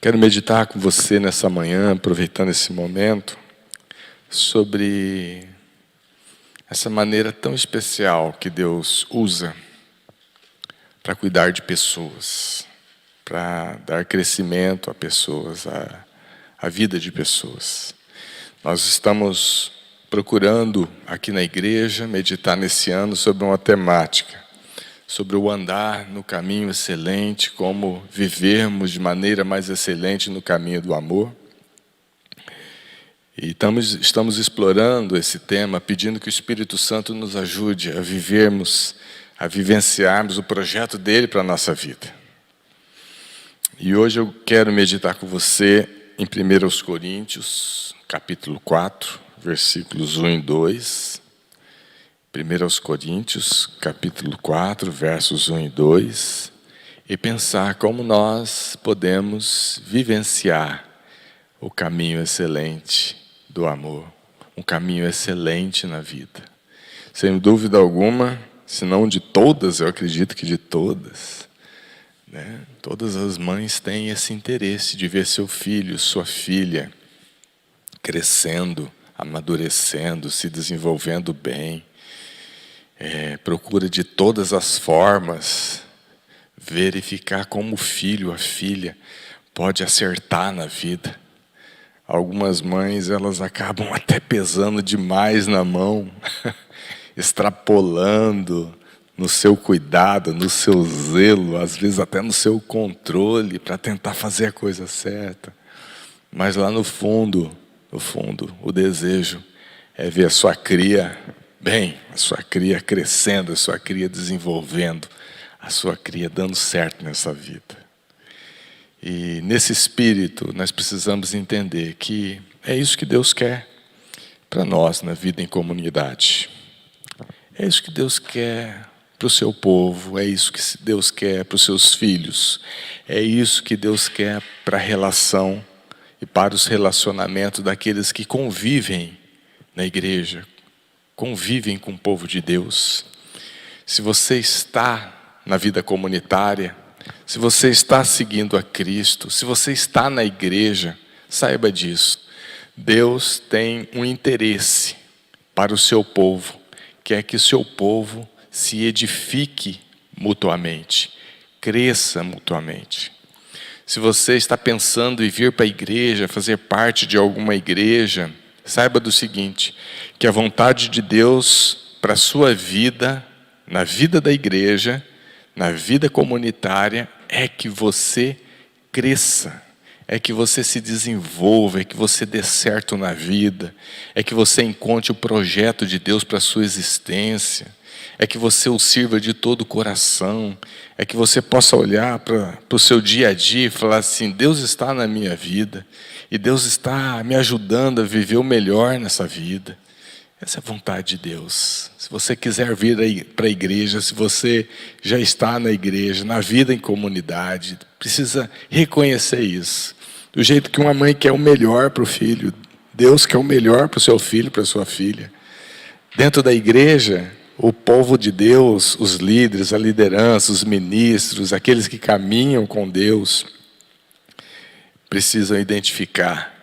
Quero meditar com você nessa manhã, aproveitando esse momento, sobre essa maneira tão especial que Deus usa para cuidar de pessoas, para dar crescimento a pessoas, a vida de pessoas. Nós estamos procurando aqui na igreja meditar nesse ano sobre uma temática, sobre o andar no caminho excelente, como vivermos de maneira mais excelente no caminho do amor. E estamos explorando esse tema, pedindo que o Espírito Santo nos ajude a vivenciarmos o projeto dele para a nossa vida. E hoje eu quero meditar com você em 1 Coríntios, capítulo 4, versículos 1 e 2. 1 Coríntios, capítulo 4, versos 1 e 2, e pensar como nós podemos vivenciar o caminho excelente do amor, um caminho excelente na vida. Sem dúvida alguma, se não de todas, eu acredito que de todas, né? Todas as mães têm esse interesse de ver seu filho, sua filha, crescendo, amadurecendo, se desenvolvendo bem. Procura de todas as formas verificar como o filho, a filha, pode acertar na vida. Algumas mães, elas acabam até pesando demais na mão, extrapolando no seu cuidado, no seu zelo, às vezes até no seu controle, para tentar fazer a coisa certa. Mas lá no fundo, o desejo é ver a sua cria bem, a sua cria crescendo, a sua cria desenvolvendo, a sua cria dando certo nessa vida. E nesse espírito nós precisamos entender que é isso que Deus quer para nós na vida em comunidade. É isso que Deus quer para o seu povo, é isso que Deus quer para os seus filhos, é isso que Deus quer para a relação e para os relacionamentos daqueles que convivem na igreja, convivem com o povo de Deus. Se você está na vida comunitária, se você está seguindo a Cristo, se você está na igreja, saiba disso. Deus tem um interesse para o seu povo, que é que o seu povo se edifique mutuamente, cresça mutuamente. Se você está pensando em vir para a igreja, fazer parte de alguma igreja, saiba do seguinte, que a vontade de Deus para a sua vida, na vida da igreja, na vida comunitária, é que você cresça, é que você se desenvolva, é que você dê certo na vida, é que você encontre o projeto de Deus para a sua existência, é que você o sirva de todo o coração, é que você possa olhar para o seu dia a dia e falar assim, Deus está na minha vida, e Deus está me ajudando a viver o melhor nessa vida. Essa é a vontade de Deus. Se você quiser vir para a igreja, se você já está na igreja, na vida em comunidade, precisa reconhecer isso. Do jeito que uma mãe quer o melhor para o filho, Deus quer o melhor para o seu filho, para a sua filha. Dentro da igreja, o povo de Deus, os líderes, a liderança, os ministros, aqueles que caminham com Deus, precisam identificar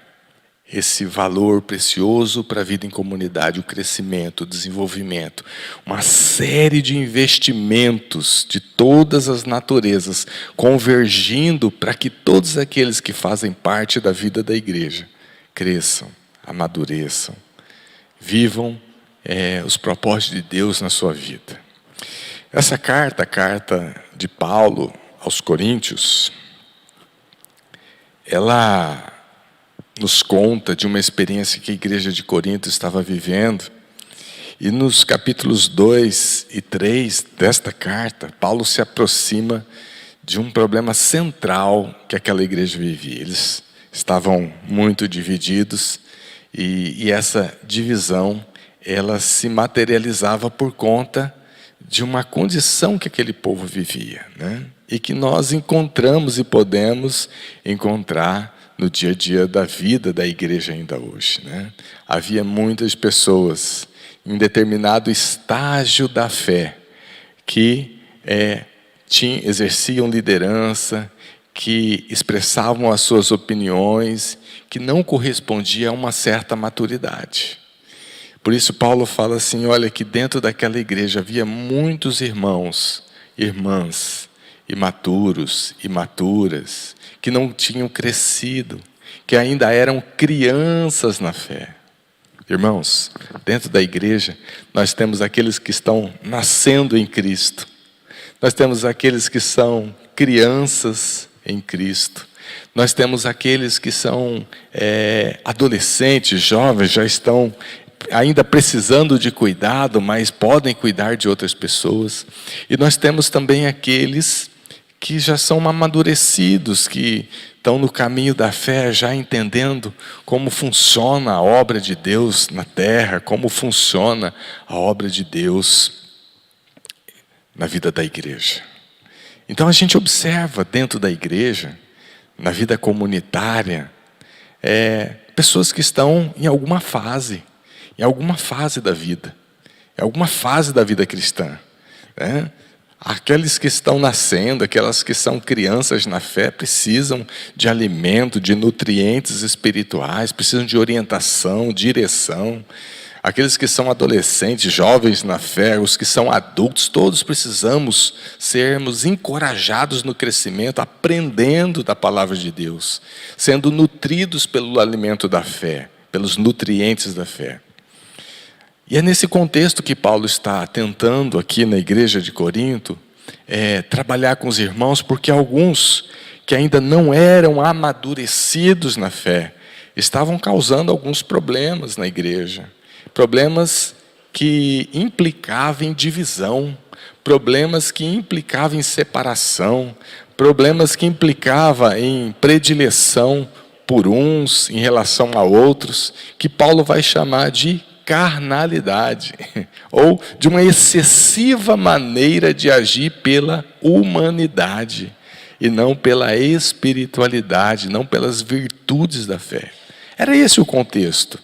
esse valor precioso para a vida em comunidade, o crescimento, o desenvolvimento, uma série de investimentos de todas as naturezas, convergindo para que todos aqueles que fazem parte da vida da igreja cresçam, amadureçam, vivam os propósitos de Deus na sua vida. Essa carta, a carta de Paulo aos Coríntios, ela nos conta de uma experiência que a igreja de Corinto estava vivendo. E nos capítulos 2 e 3 desta carta, Paulo se aproxima de um problema central que aquela igreja vivia. Eles estavam muito divididos e essa divisão, ela se materializava por conta de uma condição que aquele povo vivia, né? E que nós encontramos e podemos encontrar no dia a dia da vida da igreja ainda hoje, né? Havia muitas pessoas em determinado estágio da fé que exerciam liderança, que expressavam as suas opiniões, que não correspondiam a uma certa maturidade. Por isso Paulo fala assim, olha, que dentro daquela igreja havia muitos irmãos, irmãs, imaturos, imaturas, que não tinham crescido, que ainda eram crianças na fé. Irmãos, dentro da igreja, nós temos aqueles que estão nascendo em Cristo. Nós temos aqueles que são crianças em Cristo. Nós temos aqueles que são adolescentes, jovens, já estão ainda precisando de cuidado, mas podem cuidar de outras pessoas. E nós temos também aqueles que já são amadurecidos, que estão no caminho da fé, já entendendo como funciona a obra de Deus na terra, como funciona a obra de Deus na vida da igreja. Então a gente observa dentro da igreja, na vida comunitária, pessoas que estão em alguma fase da vida, em alguma fase da vida cristã, né? Aqueles que estão nascendo, aquelas que são crianças na fé, precisam de alimento, de nutrientes espirituais, precisam de orientação, direção. Aqueles que são adolescentes, jovens na fé, os que são adultos, todos precisamos sermos encorajados no crescimento, aprendendo da palavra de Deus, sendo nutridos pelo alimento da fé, pelos nutrientes da fé. E é nesse contexto que Paulo está tentando aqui na igreja de Corinto, trabalhar com os irmãos, porque alguns que ainda não eram amadurecidos na fé, estavam causando alguns problemas na igreja. Problemas que implicavam em divisão, problemas que implicavam em separação, problemas que implicavam em predileção por uns em relação a outros, que Paulo vai chamar de carnalidade, ou de uma excessiva maneira de agir pela humanidade, e não pela espiritualidade, não pelas virtudes da fé. Era esse o contexto.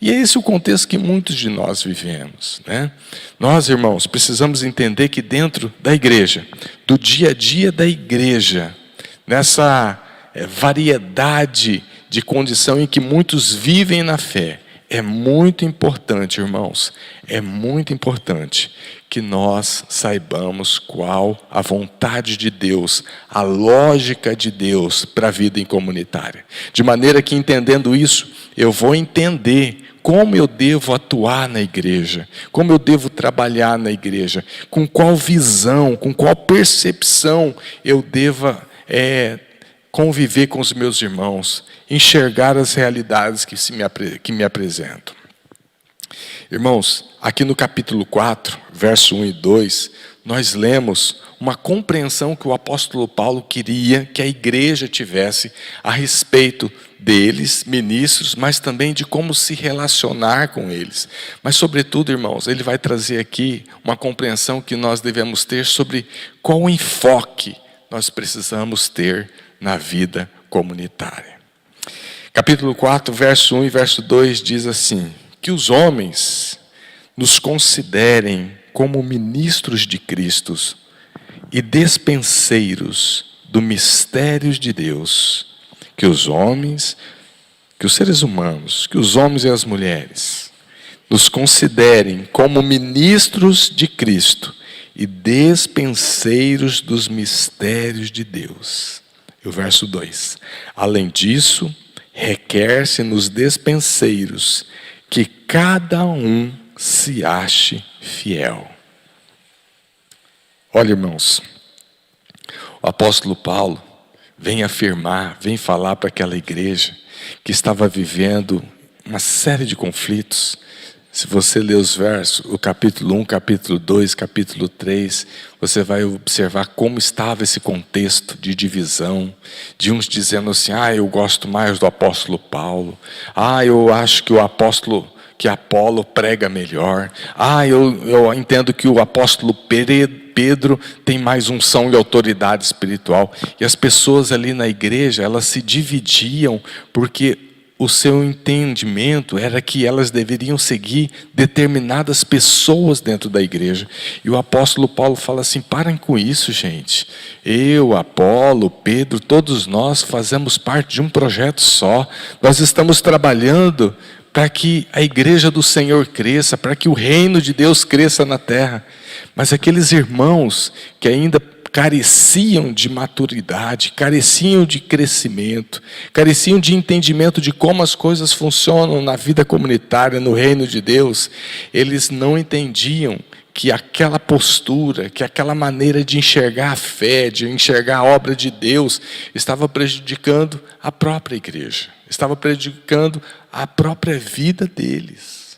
E é esse o contexto que muitos de nós vivemos, né? Nós, irmãos, precisamos entender que dentro da igreja, do dia a dia da igreja, nessa variedade de condição em que muitos vivem na fé, é muito importante, irmãos, é muito importante que nós saibamos qual a vontade de Deus, a lógica de Deus para a vida em comunitária. De maneira que, entendendo isso, eu vou entender como eu devo atuar na igreja, como eu devo trabalhar na igreja, com qual visão, com qual percepção eu deva conviver com os meus irmãos, enxergar as realidades que me apresentam. Irmãos, aqui no capítulo 4, verso 1 e 2, nós lemos uma compreensão que o apóstolo Paulo queria que a igreja tivesse a respeito deles, ministros, mas também de como se relacionar com eles. Mas, sobretudo, irmãos, ele vai trazer aqui uma compreensão que nós devemos ter sobre qual enfoque nós precisamos ter na vida comunitária. Capítulo 4, verso 1 e verso 2 diz assim: que os homens nos considerem como ministros de Cristo e despenseiros do mistério de Deus, que os seres humanos, que os homens e as mulheres nos considerem como ministros de Cristo e despenseiros dos mistérios de Deus. E o verso 2: além disso, requer-se nos despenseiros que cada um se ache fiel. Olha, irmãos, o apóstolo Paulo vem afirmar, vem falar para aquela igreja que estava vivendo uma série de conflitos. Se você ler os versos, o capítulo 1, capítulo 2, capítulo 3, você vai observar como estava esse contexto de divisão, de uns dizendo assim: eu gosto mais do apóstolo Paulo, eu acho que que Apolo prega melhor, eu entendo que o apóstolo Pedro tem mais unção e autoridade espiritual. E as pessoas ali na igreja, elas se dividiam porque o seu entendimento era que elas deveriam seguir determinadas pessoas dentro da igreja. E o apóstolo Paulo fala assim: parem com isso, gente. Eu, Apolo, Pedro, todos nós fazemos parte de um projeto só. Nós estamos trabalhando para que a igreja do Senhor cresça, para que o reino de Deus cresça na terra. Mas aqueles irmãos que ainda careciam de maturidade, careciam de crescimento, careciam de entendimento de como as coisas funcionam na vida comunitária, no reino de Deus, eles não entendiam que aquela postura, que aquela maneira de enxergar a fé, de enxergar a obra de Deus, estava prejudicando a própria igreja, estava prejudicando a própria vida deles.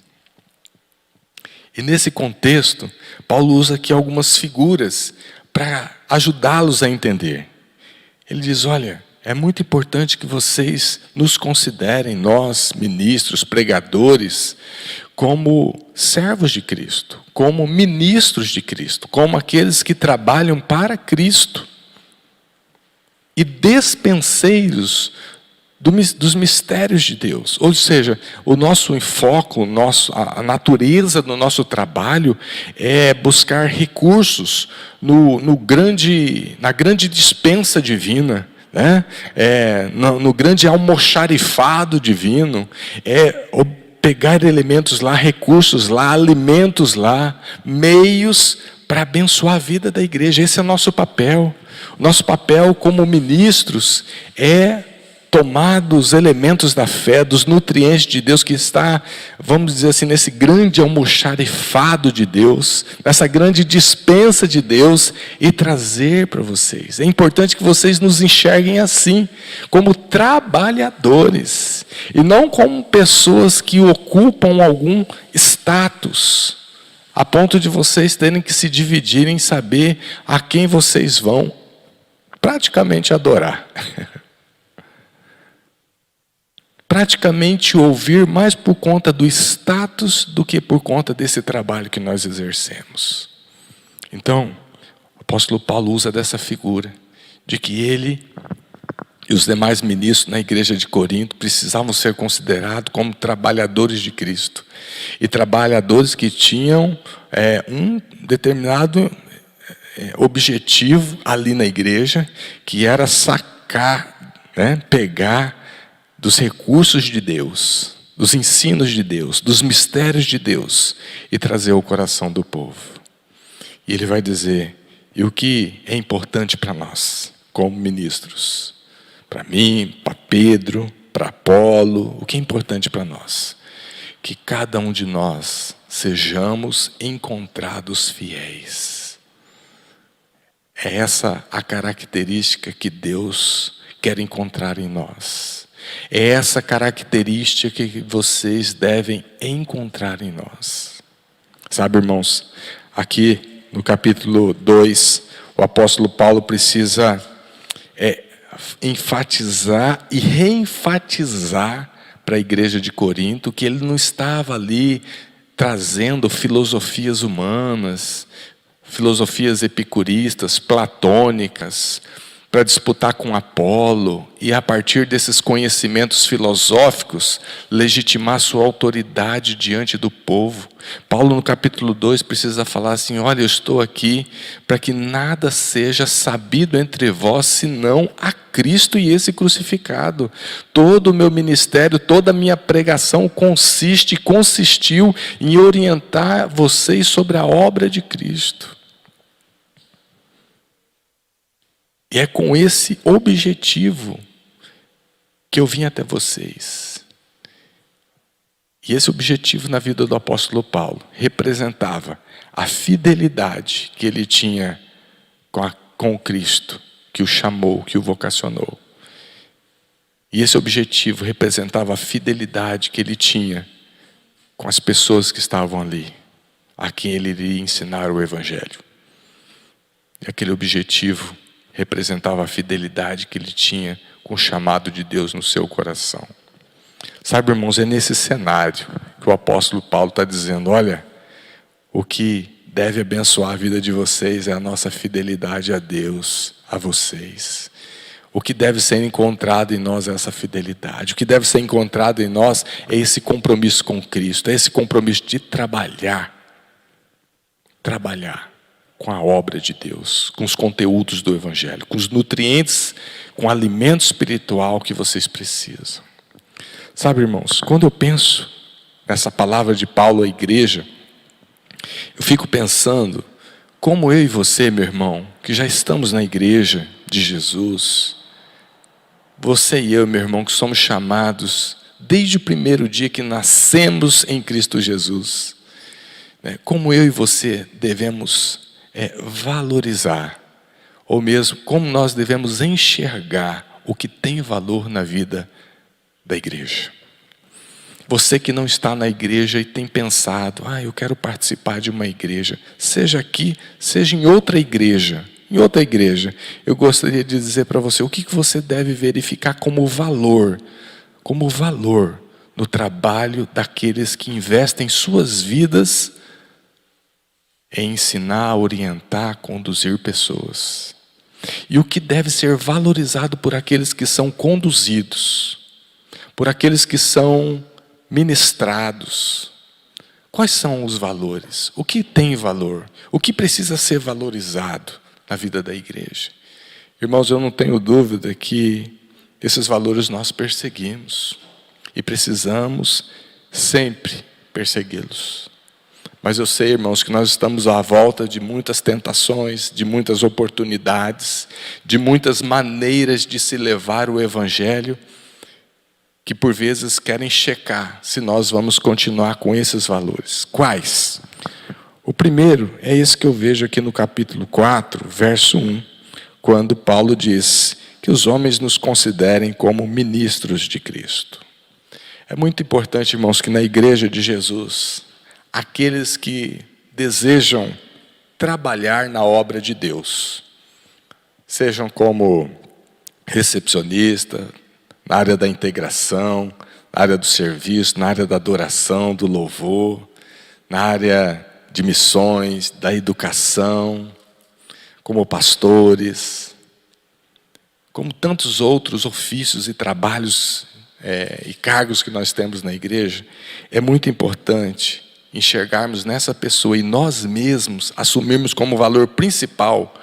E nesse contexto, Paulo usa aqui algumas figuras para ajudá-los a entender. Ele diz: olha, é muito importante que vocês nos considerem, nós, ministros, pregadores, como servos de Cristo, como ministros de Cristo, como aqueles que trabalham para Cristo e despenseiros dos mistérios de Deus. Ou seja, o nosso enfoque, a natureza do nosso trabalho é buscar recursos na grande dispensa divina, né? No grande almoxarifado divino, pegar elementos lá, recursos lá, alimentos lá, meios para abençoar a vida da igreja. Esse é o nosso papel. O nosso papel como ministros é tomar dos elementos da fé, dos nutrientes de Deus que está, vamos dizer assim, nesse grande almoxarifado de Deus, nessa grande dispensa de Deus, e trazer para vocês. É importante que vocês nos enxerguem assim, como trabalhadores, e não como pessoas que ocupam algum status, a ponto de vocês terem que se dividir em saber a quem vocês vão praticamente adorar. Praticamente ouvir mais por conta do status do que por conta desse trabalho que nós exercemos. Então, o apóstolo Paulo usa dessa figura, de que ele e os demais ministros na igreja de Corinto precisavam ser considerados como trabalhadores de Cristo. E trabalhadores que tinham um determinado objetivo ali na igreja, que era sacar, pegar dos recursos de Deus, dos ensinos de Deus, dos mistérios de Deus, e trazer ao coração do povo. E ele vai dizer: e o que é importante para nós, como ministros? Para mim, para Pedro, para Apolo, o que é importante para nós? Que cada um de nós sejamos encontrados fiéis. É essa a característica que Deus quer encontrar em nós. É essa característica que vocês devem encontrar em nós. Sabe, irmãos, aqui no capítulo 2, o apóstolo Paulo precisa enfatizar e reenfatizar para a igreja de Corinto que ele não estava ali trazendo filosofias humanas, filosofias epicuristas, platônicas, para disputar com Apolo, e a partir desses conhecimentos filosóficos, legitimar sua autoridade diante do povo. Paulo no capítulo 2 precisa falar assim: olha, eu estou aqui para que nada seja sabido entre vós, senão a Cristo e esse crucificado. Todo o meu ministério, toda a minha pregação consistiu em orientar vocês sobre a obra de Cristo. E é com esse objetivo que eu vim até vocês. E esse objetivo na vida do apóstolo Paulo representava a fidelidade que ele tinha com Cristo, que o chamou, que o vocacionou. E esse objetivo representava a fidelidade que ele tinha com as pessoas que estavam ali, a quem ele iria ensinar o Evangelho. E aquele objetivo representava a fidelidade que ele tinha com o chamado de Deus no seu coração. Sabe, irmãos, é nesse cenário que o apóstolo Paulo está dizendo: olha, o que deve abençoar a vida de vocês é a nossa fidelidade a Deus, a vocês. O que deve ser encontrado em nós é essa fidelidade. O que deve ser encontrado em nós é esse compromisso com Cristo, é esse compromisso de trabalhar com a obra de Deus, com os conteúdos do Evangelho, com os nutrientes, com o alimento espiritual que vocês precisam. Sabe, irmãos, quando eu penso nessa palavra de Paulo à igreja, eu fico pensando como eu e você, meu irmão, que já estamos na igreja de Jesus, você e eu, meu irmão, que somos chamados desde o primeiro dia que nascemos em Cristo Jesus, como eu e você devemos valorizar, ou mesmo como nós devemos enxergar o que tem valor na vida da igreja. Você que não está na igreja e tem pensado, eu quero participar de uma igreja, seja aqui, seja em outra igreja, eu gostaria de dizer para você o que você deve verificar como valor no trabalho daqueles que investem suas vidas em ensinar, orientar, conduzir pessoas. E o que deve ser valorizado por aqueles que são conduzidos, por aqueles que são ministrados. Quais são os valores? O que tem valor? O que precisa ser valorizado na vida da igreja? Irmãos, eu não tenho dúvida que esses valores nós perseguimos e precisamos sempre persegui-los. Mas eu sei, irmãos, que nós estamos à volta de muitas tentações, de muitas oportunidades, de muitas maneiras de se levar o Evangelho, que por vezes querem checar se nós vamos continuar com esses valores. Quais? O primeiro é esse que eu vejo aqui no capítulo 4, verso 1, quando Paulo diz que os homens nos considerem como ministros de Cristo. É muito importante, irmãos, que na igreja de Jesus, aqueles que desejam trabalhar na obra de Deus, sejam como recepcionista, na área da integração, na área do serviço, na área da adoração, do louvor, na área de missões, da educação, como pastores, como tantos outros ofícios e trabalhos e cargos que nós temos na igreja, é muito importante enxergarmos nessa pessoa e nós mesmos assumirmos como valor principal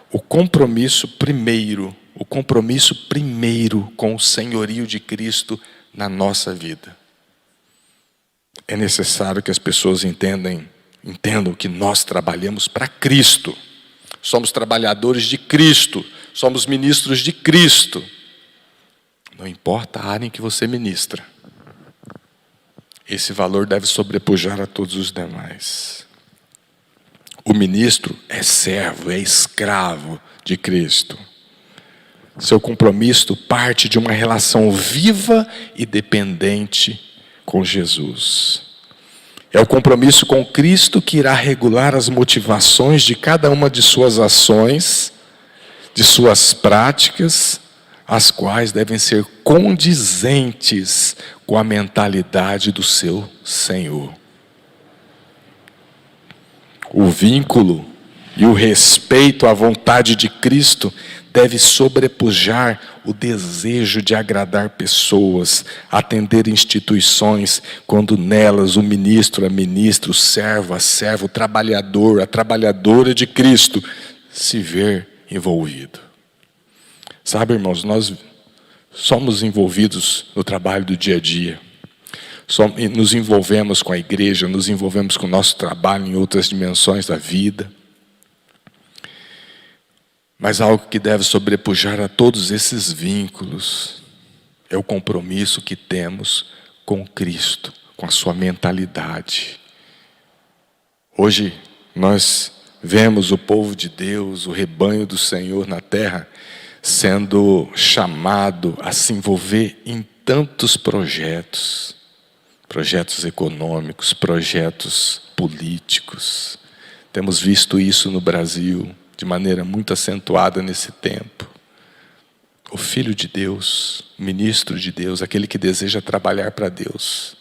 o compromisso primeiro com o senhorio de Cristo na nossa vida. É necessário que as pessoas entendam que nós trabalhamos para Cristo. Somos trabalhadores de Cristo, somos ministros de Cristo. Não importa a área em que você ministra, esse valor deve sobrepujar a todos os demais. O ministro é servo, é escravo de Cristo. Seu compromisso parte de uma relação viva e dependente com Jesus. É o compromisso com Cristo que irá regular as motivações de cada uma de suas ações, de suas práticas, as quais devem ser condizentes com a mentalidade do seu Senhor. O vínculo e o respeito à vontade de Cristo deve sobrepujar o desejo de agradar pessoas, atender instituições, quando nelas o ministro, a ministra, o servo, a serva, o trabalhador, a trabalhadora de Cristo se ver envolvido. Sabe, irmãos, nós somos envolvidos no trabalho do dia a dia. Nos envolvemos com a igreja, nos envolvemos com o nosso trabalho em outras dimensões da vida. Mas algo que deve sobrepujar a todos esses vínculos é o compromisso que temos com Cristo, com a sua mentalidade. Hoje nós vemos o povo de Deus, o rebanho do Senhor na terra, sendo chamado a se envolver em tantos projetos econômicos, projetos políticos. Temos visto isso no Brasil de maneira muito acentuada nesse tempo. O Filho de Deus, ministro de Deus, aquele que deseja trabalhar para Deus,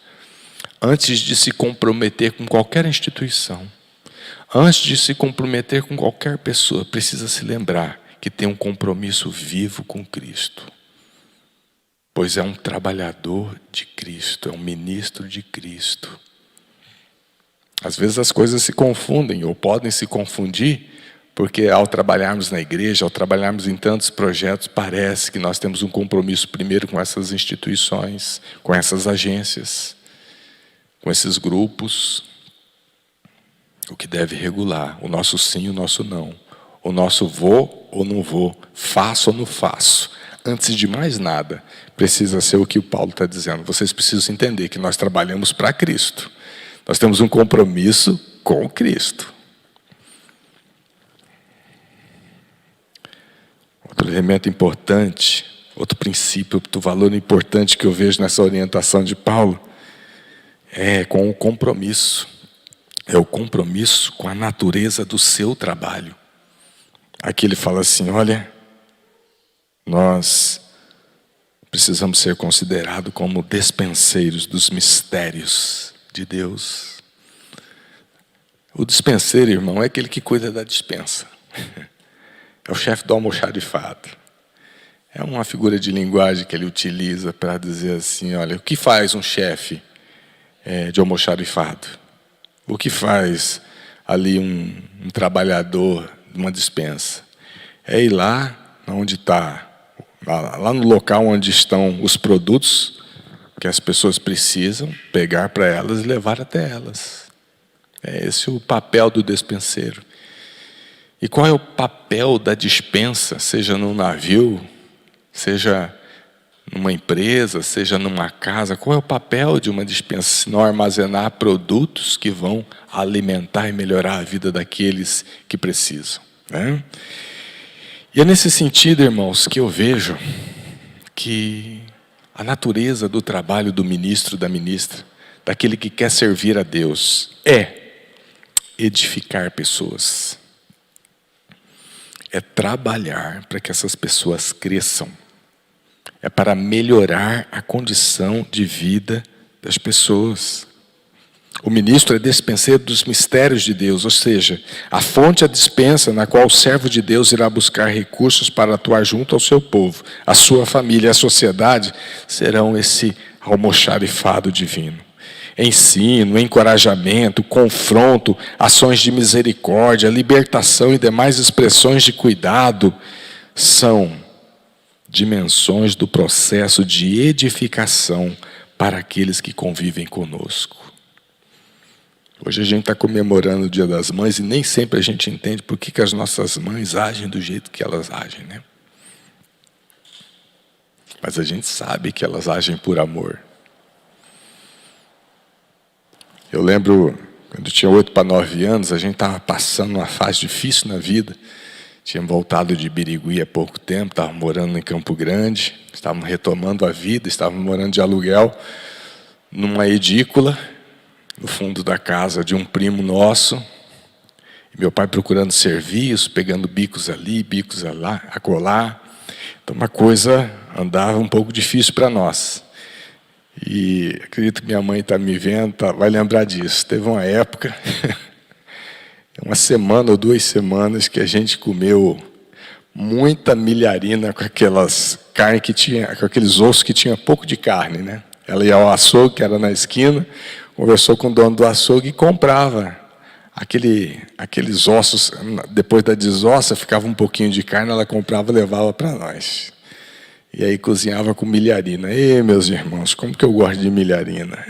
antes de se comprometer com qualquer instituição, antes de se comprometer com qualquer pessoa, precisa se lembrar que tem um compromisso vivo com Cristo. Pois é um trabalhador de Cristo, é um ministro de Cristo. Às vezes as coisas se confundem, ou podem se confundir, porque ao trabalharmos na igreja, ao trabalharmos em tantos projetos, parece que nós temos um compromisso primeiro com essas instituições, com essas agências, com esses grupos. O que deve regular o nosso sim e o nosso não. O nosso vou ou não vou, faço ou não faço. Antes de mais nada, precisa ser o que o Paulo está dizendo. Vocês precisam entender que nós trabalhamos para Cristo. Nós temos um compromisso com Cristo. Outro elemento importante, outro princípio, outro valor importante que eu vejo nessa orientação de Paulo é com o compromisso. É o compromisso com a natureza do seu trabalho. Aqui ele fala assim, olha, nós precisamos ser considerados como despenseiros dos mistérios de Deus. O dispenseiro, irmão, é aquele que cuida da dispensa. É o chefe do almoxarifado. É uma figura de linguagem que ele utiliza para dizer assim, olha, o que faz um chefe de almoxarifado? O que faz ali um trabalhador de uma dispensa? É ir lá onde está, lá no local onde estão os produtos que as pessoas precisam, pegar para elas e levar até elas. É esse o papel do despenseiro. E qual é o papel da dispensa, seja num navio, seja numa empresa, seja numa casa? Qual é o papel de uma dispensa, se não armazenar produtos que vão alimentar e melhorar a vida daqueles que precisam, né? E é nesse sentido, irmãos, que eu vejo que a natureza do trabalho do ministro, da ministra, daquele que quer servir a Deus, é edificar pessoas. É trabalhar para que essas pessoas cresçam. É para melhorar a condição de vida das pessoas. O ministro é despenseiro dos mistérios de Deus, ou seja, a fonte é a dispensa na qual o servo de Deus irá buscar recursos para atuar junto ao seu povo. A sua família e a sociedade serão esse almoxarifado divino. Ensino, encorajamento, confronto, ações de misericórdia, libertação e demais expressões de cuidado são dimensões do processo de edificação para aqueles que convivem conosco. Hoje a gente está comemorando o Dia das Mães e nem sempre a gente entende por que as nossas mães agem do jeito que elas agem, né? Mas a gente sabe que elas agem por amor. Eu lembro, quando eu tinha 8 para 9 anos, a gente estava passando uma fase difícil na vida. Tínhamos voltado de Birigui há pouco tempo, estávamos morando em Campo Grande, estávamos retomando a vida, estávamos morando de aluguel numa edícula, no fundo da casa de um primo nosso. E meu pai procurando serviço, pegando bicos ali, bicos lá, acolá. Então uma coisa andava um pouco difícil para nós. E acredito que minha mãe está me vendo, vai lembrar disso. Teve uma época, uma semana ou 2 semanas, que a gente comeu muita milharina com aquelas carnes que tinha, com aqueles ossos que tinha pouco de carne, né? Ela ia ao açougue, que era na esquina, conversou com o dono do açougue e comprava aqueles ossos. Depois da desossa, ficava um pouquinho de carne, ela comprava e levava para nós. E aí cozinhava com milharina. Ei, meus irmãos, como que eu gosto de milharina.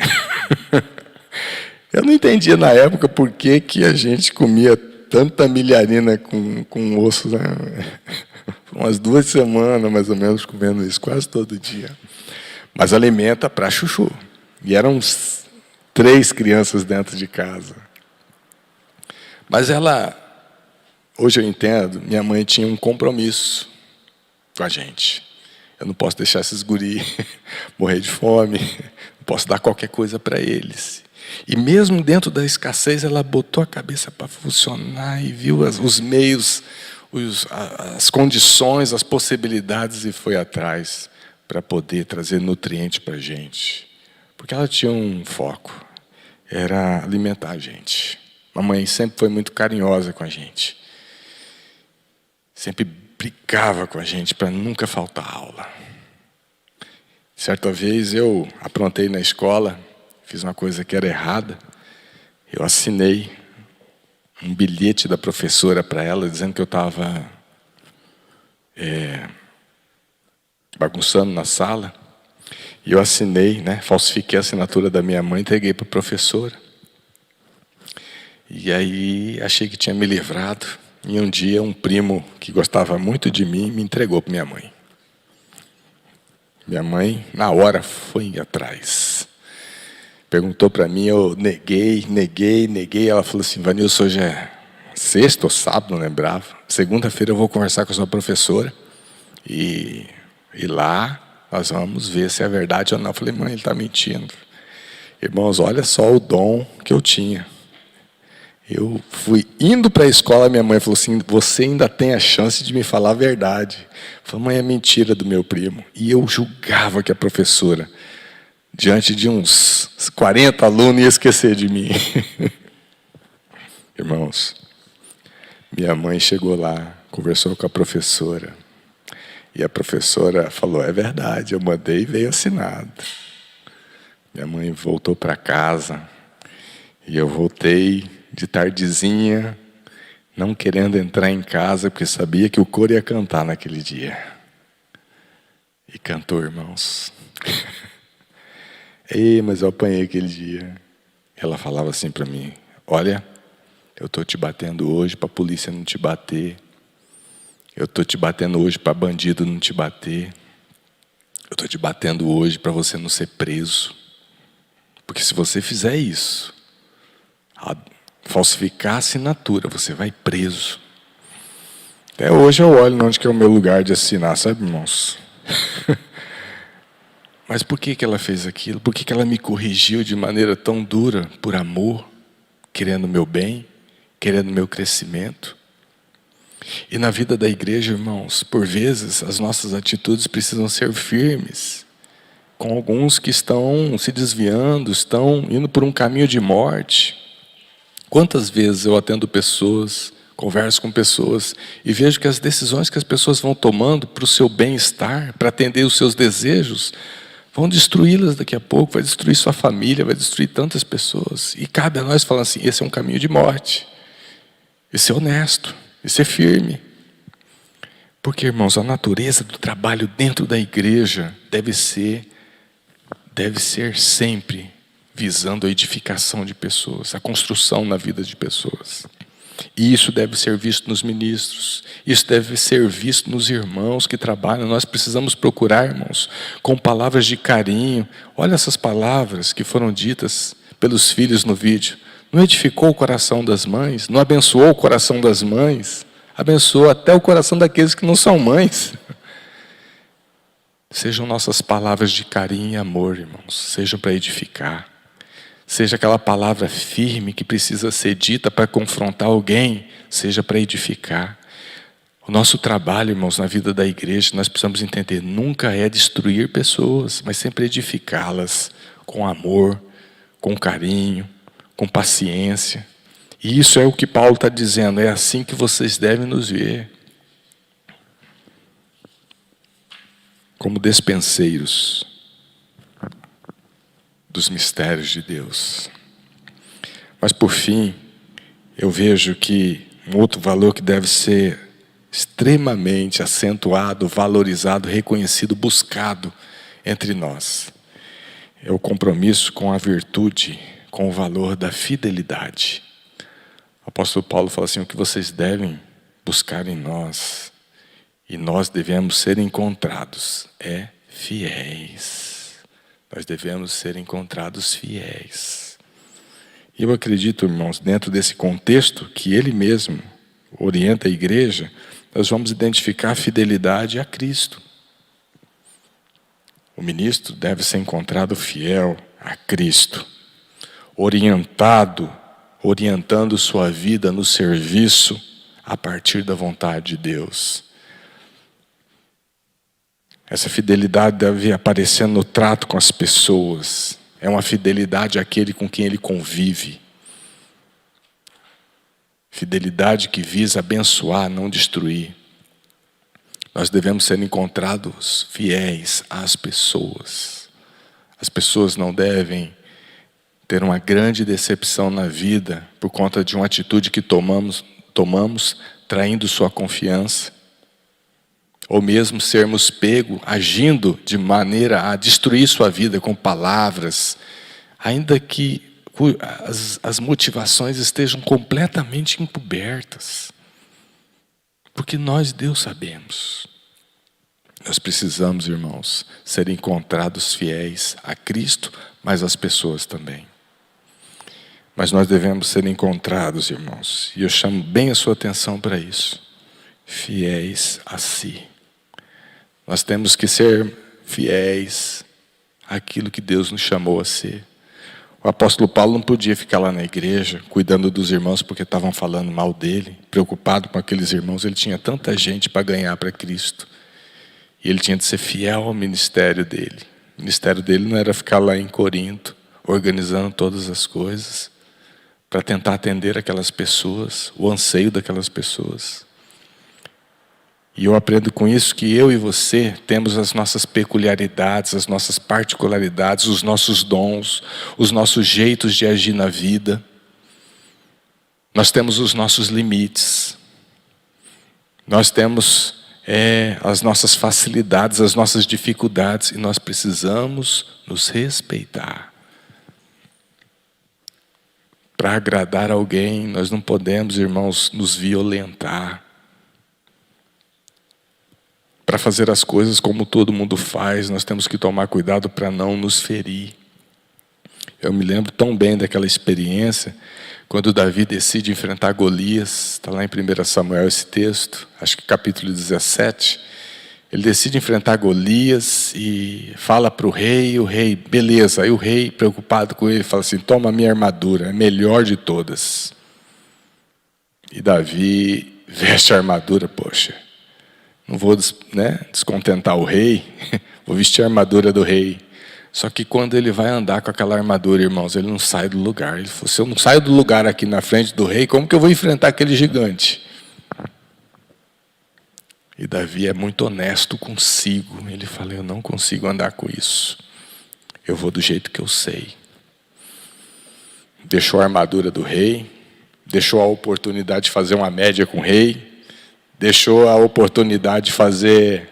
Eu não entendia na época por que a gente comia tanta milharina com osso, né? Umas 2 semanas, mais ou menos, comendo isso, quase todo dia. Mas alimenta para chuchu. E eram 3 crianças dentro de casa. Mas hoje eu entendo, minha mãe tinha um compromisso com a gente. Eu não posso deixar esses guri morrer de fome, não posso dar qualquer coisa para eles. E mesmo dentro da escassez, ela botou a cabeça para funcionar e viu os meios, as condições, as possibilidades e foi atrás para poder trazer nutriente para a gente. Porque ela tinha um foco, era alimentar a gente. A mãe sempre foi muito carinhosa com a gente. Sempre brigava com a gente para nunca faltar aula. Certa vez eu aprontei na escola, fiz uma coisa que era errada. Eu assinei um bilhete da professora para ela, dizendo que eu estava bagunçando na sala. E eu assinei, falsifiquei a assinatura da minha mãe e entreguei para a professora. E aí achei que tinha me livrado. E um dia um primo que gostava muito de mim me entregou para minha mãe. Minha mãe, na hora, foi atrás. Perguntou para mim, eu neguei. Ela falou assim, Vanilson, hoje é sexta ou sábado, não lembrava. Segunda-feira eu vou conversar com a sua professora. E lá nós vamos ver se é verdade ou não. Eu falei, mãe, ele está mentindo. Irmãos, olha só o dom que eu tinha. Eu fui indo para a escola, minha mãe falou assim, você ainda tem a chance de me falar a verdade. Eu falei, mãe, é mentira do meu primo. E eu julgava que a professora, diante de uns 40 alunos, ia esquecer de mim. Irmãos, minha mãe chegou lá, conversou com a professora. E a professora falou, é verdade, eu mandei e veio assinado. Minha mãe voltou para casa e eu voltei de tardezinha, não querendo entrar em casa, porque sabia que o coro ia cantar naquele dia. E cantou, irmãos. Ei, mas eu apanhei aquele dia. Ela falava assim para mim, olha, eu estou te batendo hoje para a polícia não te bater. Eu estou te batendo hoje para bandido não te bater. Eu estou te batendo hoje para você não ser preso. Porque se você fizer isso, falsificar a assinatura, você vai preso. Até hoje eu olho onde que é o meu lugar de assinar, sabe, irmãos? Mas por que ela fez aquilo? Por que ela me corrigiu de maneira tão dura? Por amor, querendo o meu bem, querendo o meu crescimento. E na vida da igreja, irmãos, por vezes as nossas atitudes precisam ser firmes, com alguns que estão se desviando, estão indo por um caminho de morte. Quantas vezes eu atendo pessoas, converso com pessoas e vejo que as decisões que as pessoas vão tomando para o seu bem-estar, para atender os seus desejos, vão destruí-las daqui a pouco, vai destruir sua família, vai destruir tantas pessoas. E cabe a nós falar assim, esse é um caminho de morte. Esse é honesto, esse é firme. Porque, irmãos, a natureza do trabalho dentro da igreja deve ser sempre visando a edificação de pessoas, a construção na vida de pessoas. E isso deve ser visto nos ministros, isso deve ser visto nos irmãos que trabalham. Nós precisamos procurar, irmãos, com palavras de carinho. Olha essas palavras que foram ditas pelos filhos no vídeo. Não edificou o coração das mães, não abençoou o coração das mães, abençoou até o coração daqueles que não são mães. Sejam nossas palavras de carinho e amor, irmãos, sejam para edificar. Seja aquela palavra firme que precisa ser dita para confrontar alguém, seja para edificar. O nosso trabalho, irmãos, na vida da igreja, nós precisamos entender, nunca é destruir pessoas, mas sempre edificá-las com amor, com carinho, com paciência. E isso é o que Paulo está dizendo, é assim que vocês devem nos ver. Como despenseiros dos mistérios de Deus. Mas por fim, eu vejo que um outro valor que deve ser extremamente acentuado, valorizado, reconhecido, buscado entre nós, é o compromisso com a virtude, com o valor da fidelidade. O apóstolo Paulo fala assim, o que vocês devem buscar em nós, e nós devemos ser encontrados, é fiéis. Nós devemos ser encontrados fiéis. E eu acredito, irmãos, dentro desse contexto que ele mesmo orienta a igreja, nós vamos identificar a fidelidade a Cristo. O ministro deve ser encontrado fiel a Cristo, orientando sua vida no serviço a partir da vontade de Deus. Essa fidelidade deve aparecer no trato com as pessoas. É uma fidelidade àquele com quem ele convive. Fidelidade que visa abençoar, não destruir. Nós devemos ser encontrados fiéis às pessoas. As pessoas não devem ter uma grande decepção na vida por conta de uma atitude que tomamos traindo sua confiança. Ou mesmo sermos pegos agindo de maneira a destruir sua vida com palavras, ainda que as motivações estejam completamente encobertas. Porque nós, Deus, sabemos. Nós precisamos, irmãos, ser encontrados fiéis a Cristo, mas às pessoas também. Mas nós devemos ser encontrados, irmãos, e eu chamo bem a sua atenção para isso, fiéis a si. Nós temos que ser fiéis àquilo que Deus nos chamou a ser. O apóstolo Paulo não podia ficar lá na igreja, cuidando dos irmãos porque estavam falando mal dele, preocupado com aqueles irmãos. Ele tinha tanta gente para ganhar para Cristo. E ele tinha de ser fiel ao ministério dele. O ministério dele não era ficar lá em Corinto, organizando todas as coisas, para tentar atender aquelas pessoas, o anseio daquelas pessoas. E eu aprendo com isso que eu e você temos as nossas peculiaridades, as nossas particularidades, os nossos dons, os nossos jeitos de agir na vida. Nós temos os nossos limites. Nós temos as nossas facilidades, as nossas dificuldades, e nós precisamos nos respeitar. Para agradar alguém, nós não podemos, irmãos, nos violentar. Para fazer as coisas como todo mundo faz, nós temos que tomar cuidado para não nos ferir. Eu me lembro tão bem daquela experiência, quando Davi decide enfrentar Golias, está lá em 1 Samuel esse texto, acho que capítulo 17, ele decide enfrentar Golias e fala para o rei, beleza, aí o rei, preocupado com ele, fala assim, toma a minha armadura, é a melhor de todas. E Davi veste a armadura, poxa, não vou descontentar o rei, vou vestir a armadura do rei. Só que quando ele vai andar com aquela armadura, irmãos, ele não sai do lugar. Ele falou, se eu não saio do lugar aqui na frente do rei, como que eu vou enfrentar aquele gigante? E Davi é muito honesto consigo. Ele fala, eu não consigo andar com isso. Eu vou do jeito que eu sei. Deixou a armadura do rei, deixou a oportunidade de fazer uma média com o rei, deixou a oportunidade de fazer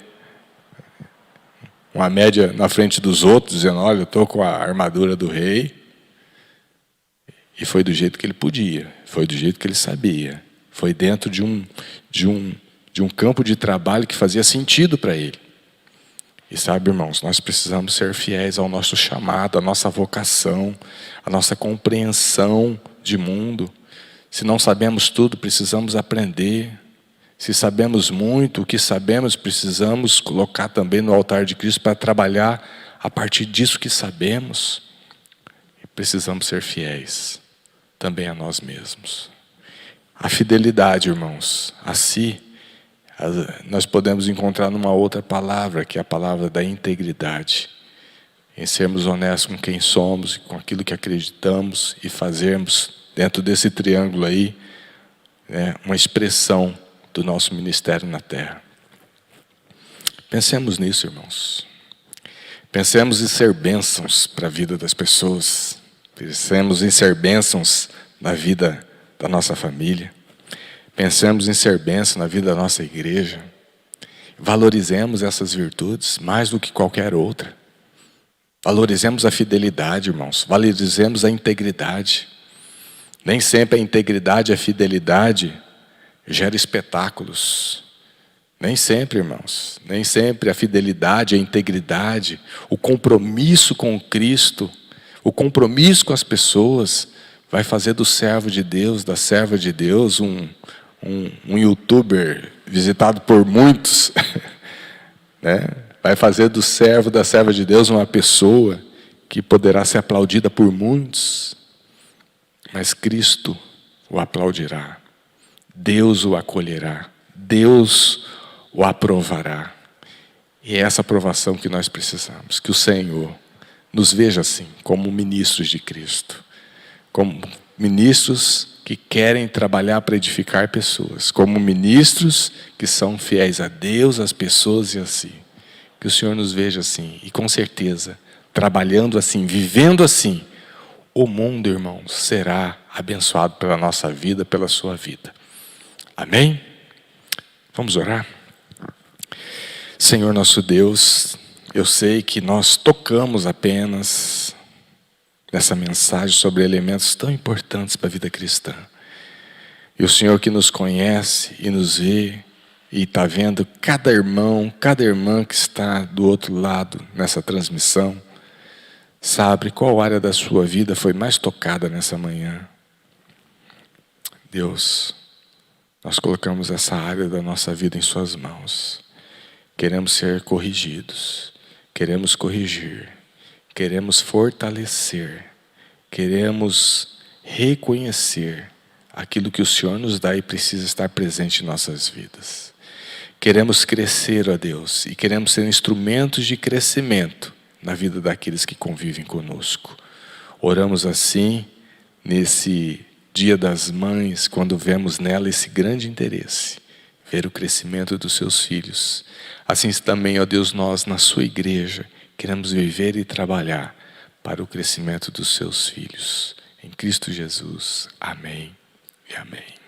uma média na frente dos outros, dizendo, olha, eu estou com a armadura do rei. E foi do jeito que ele podia, foi do jeito que ele sabia. Foi dentro de um campo de trabalho que fazia sentido para ele. E sabe, irmãos, nós precisamos ser fiéis ao nosso chamado, à nossa vocação, à nossa compreensão de mundo. Se não sabemos tudo, precisamos aprender. Se sabemos muito, o que sabemos, precisamos colocar também no altar de Cristo para trabalhar a partir disso que sabemos. E precisamos ser fiéis também a nós mesmos. A fidelidade, irmãos, a si, nós podemos encontrar numa outra palavra, que é a palavra da integridade. Em sermos honestos com quem somos, com aquilo que acreditamos e fazermos dentro desse triângulo aí, uma expressão do nosso ministério na terra. Pensemos nisso, irmãos. Pensemos em ser bênçãos para a vida das pessoas. Pensemos em ser bênçãos na vida da nossa família. Pensemos em ser bênção na vida da nossa igreja. Valorizemos essas virtudes mais do que qualquer outra. Valorizemos a fidelidade, irmãos. Valorizemos a integridade. Nem sempre a integridade e a fidelidade gera espetáculos. Nem sempre, irmãos. Nem sempre a fidelidade, a integridade, o compromisso com Cristo, o compromisso com as pessoas, vai fazer do servo de Deus, da serva de Deus, um youtuber visitado por muitos, né? Vai fazer do servo, da serva de Deus, uma pessoa que poderá ser aplaudida por muitos, mas Cristo o aplaudirá. Deus o acolherá, Deus o aprovará. E é essa aprovação que nós precisamos, que o Senhor nos veja assim, como ministros de Cristo, como ministros que querem trabalhar para edificar pessoas, como ministros que são fiéis a Deus, às pessoas e a si. Que o Senhor nos veja assim, e com certeza, trabalhando assim, vivendo assim, o mundo, irmãos, será abençoado pela nossa vida, pela sua vida. Amém? Vamos orar? Senhor nosso Deus, eu sei que nós tocamos apenas nessa mensagem sobre elementos tão importantes para a vida cristã. E o Senhor que nos conhece e nos vê, e está vendo cada irmão, cada irmã que está do outro lado nessa transmissão, sabe qual área da sua vida foi mais tocada nessa manhã. Deus, nós colocamos essa área da nossa vida em suas mãos. Queremos ser corrigidos, queremos corrigir, queremos fortalecer, queremos reconhecer aquilo que o Senhor nos dá e precisa estar presente em nossas vidas. Queremos crescer, ó Deus, e queremos ser instrumentos de crescimento na vida daqueles que convivem conosco. Oramos assim, nesse Dia das Mães, quando vemos nela esse grande interesse, ver o crescimento dos seus filhos. Assim também, ó Deus, nós na sua igreja, queremos viver e trabalhar para o crescimento dos seus filhos. Em Cristo Jesus. Amém e amém.